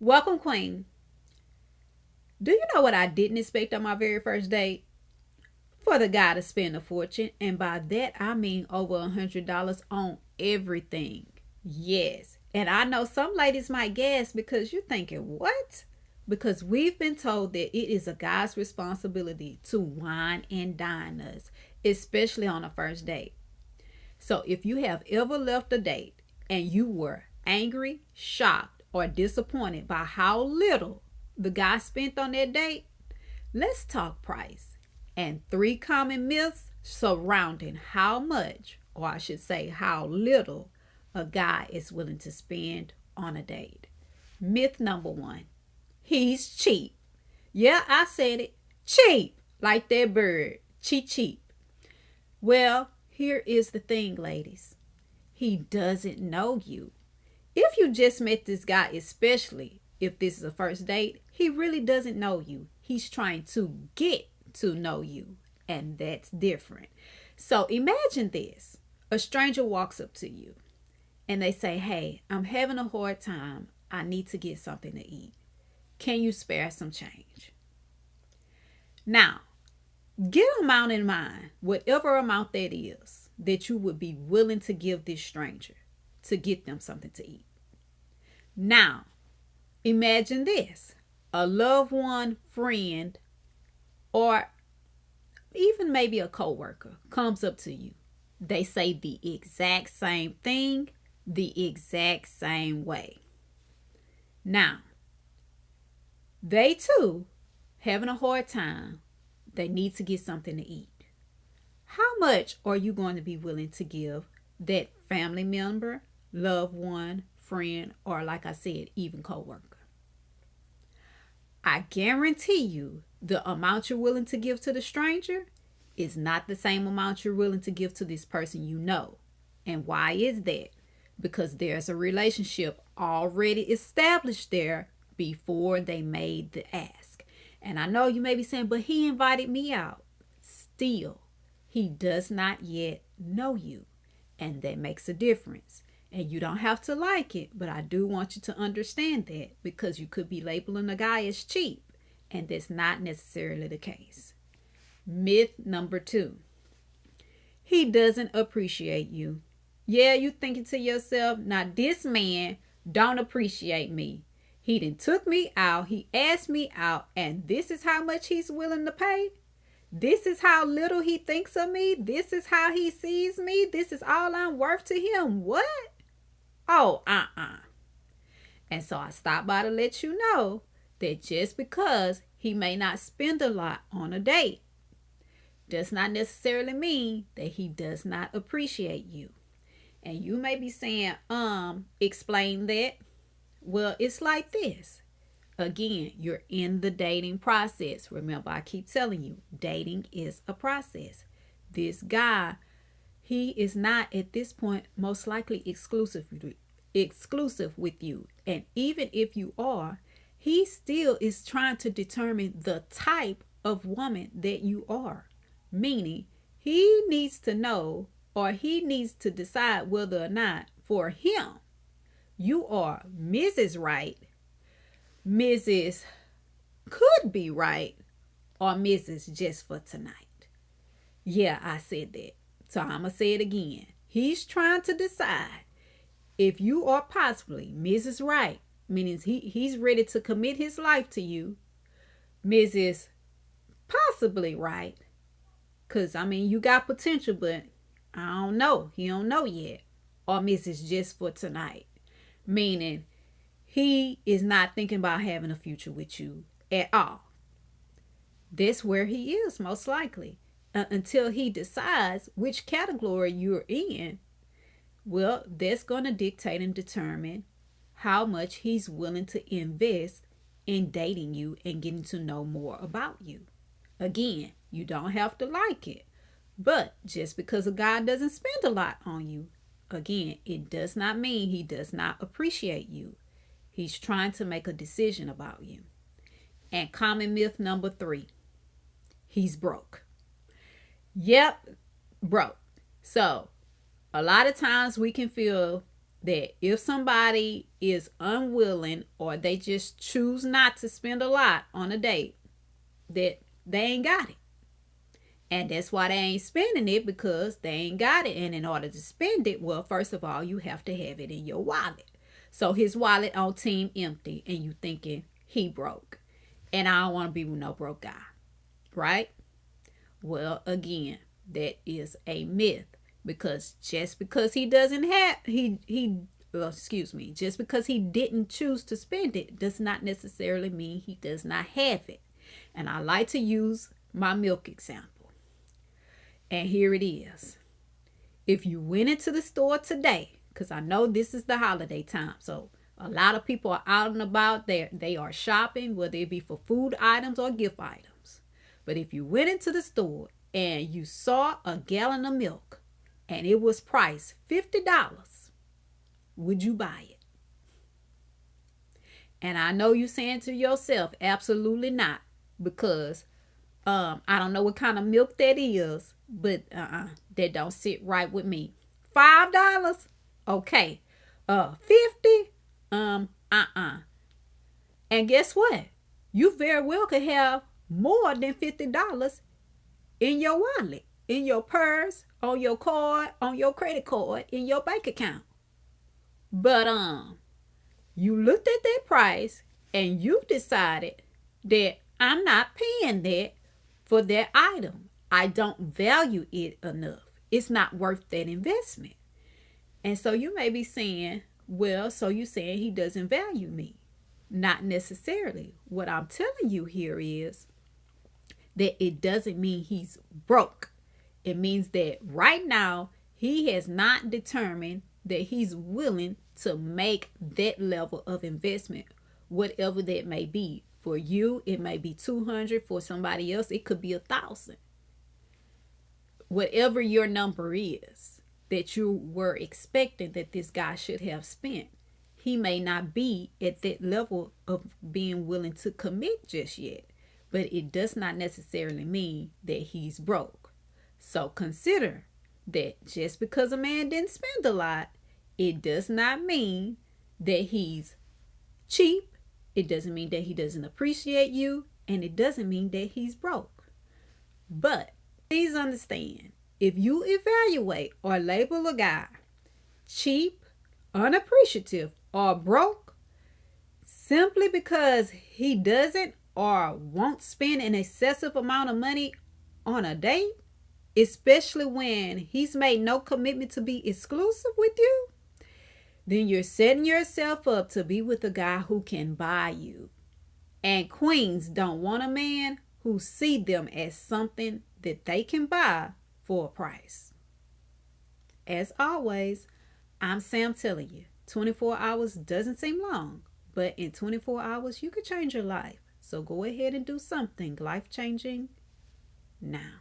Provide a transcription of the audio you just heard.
Welcome, Queen. Do you know what I didn't expect on my very first date? For the guy to spend a fortune, and by that I mean over $100 on everything. Yes. And I know some ladies might gasp because you're thinking, what? Because we've been told that it is a guy's responsibility to wine and dine us, especially on a first date. So if you have ever left a date and you were angry, shocked, or disappointed by how little the guy spent on that date, let's talk price and three common myths surrounding how much, or I should say, how little a guy is willing to spend on a date. Myth number one, he's cheap. Yeah, I said it. Cheap, like that bird. Cheap, cheap. Well, here is the thing, ladies. He doesn't know you. If you just met this guy, especially if this is a first date, he really doesn't know you. He's trying to get to know you, and that's different. So imagine this. A stranger walks up to you and they say, "Hey, I'm having a hard time. I need to get something to eat. Can you spare some change?" Now, get an amount in mind, whatever amount that is, that you would be willing to give this stranger to get them something to eat. Now, imagine this. A loved one, friend, or even maybe a coworker comes up to you. They say the exact same thing, the exact same way. Now, they too having a hard time. They need to get something to eat. How much are you going to be willing to give that family member, loved one, friend, or like I said, even coworker? I guarantee you the amount you're willing to give to the stranger is not the same amount you're willing to give to this person you know. And why is that? Because there's a relationship already established there before they made the ask. And I know you may be saying, but he invited me out. Still, he does not yet know you. And that makes a difference. And you don't have to like it, but I do want you to understand that because you could be labeling a guy as cheap. And that's not necessarily the case. Myth number two, he doesn't appreciate you. Yeah, you thinking to yourself, now this man don't appreciate me. He done took me out, he asked me out, and this is how much he's willing to pay? This is how little he thinks of me? This is how he sees me? This is all I'm worth to him? What? Oh, And so I stopped by to let you know that just because he may not spend a lot on a date does not necessarily mean that he does not appreciate you. And you may be saying, explain that. Well, it's like this. Again, you're in the dating process. Remember, I keep telling you, dating is a process. This guy, he is not at this point most likely exclusive with you. And even if you are, he still is trying to determine the type of woman that you are. Meaning, he needs to know or he needs to decide whether or not for him you are Mrs. Right, Mrs. Could be right, or Mrs. Just for tonight. Yeah, I said that. So I'm going to say it again. He's trying to decide if you are possibly Mrs. Right, meaning he's ready to commit his life to you, Mrs. Possibly Right, because I mean, you got potential, but I don't know. He don't know yet. Or Mrs. Just for tonight, meaning he is not thinking about having a future with you at all. That's where he is most likely. Until he decides which category you're in, well, that's going to dictate and determine how much he's willing to invest in dating you and getting to know more about you. Again, you don't have to like it. But just because a guy doesn't spend a lot on you, again, it does not mean he does not appreciate you. He's trying to make a decision about you. And common myth number 3, he's broke. Yep, broke. So a lot of times we can feel that if somebody is unwilling or they just choose not to spend a lot on a date, that they ain't got it. And that's why they ain't spending it, because they ain't got it. And in order to spend it, well, first of all, you have to have it in your wallet. So his wallet on team empty, and you thinking he broke. And I don't want to be with no broke guy, right? Well, again, that is a myth, because just because he doesn't have just because he didn't choose to spend it does not necessarily mean he does not have it. And I like to use my milk example. And here it is. If you went into the store today, because I know this is the holiday time, so a lot of people are out and about. They are shopping, whether it be for food items or gift items. But if you went into the store and you saw a gallon of milk and it was priced $50, would you buy it? And I know you're saying to yourself, absolutely not, because I don't know what kind of milk that is, but that don't sit right with me. $5? Okay. 50? And guess what? You very well could have more than $50 in your wallet, in your purse, on your card, on your credit card, in your bank account. But you looked at that price and you decided that I'm not paying that for that item. I don't value it enough. It's not worth that investment. And so you may be saying, well, so you're saying he doesn't value me. Not necessarily. What I'm telling you here is that it doesn't mean he's broke. It means that right now he has not determined that he's willing to make that level of investment, whatever that may be. For you, it may be 200. For somebody else, it could be 1,000. Whatever your number is that you were expecting that this guy should have spent, he may not be at that level of being willing to commit just yet. But it does not necessarily mean that he's broke. So consider that just because a man didn't spend a lot, it does not mean that he's cheap. It doesn't mean that he doesn't appreciate you, and it doesn't mean that he's broke. But please understand, if you evaluate or label a guy cheap, unappreciative, or broke simply because he doesn't or won't spend an excessive amount of money on a date, especially when he's made no commitment to be exclusive with you, then you're setting yourself up to be with a guy who can buy you. And queens don't want a man who see them as something that they can buy for a price. As always, I'm Sam telling you, 24 hours doesn't seem long, but in 24 hours, you could change your life. So go ahead and do something life-changing now.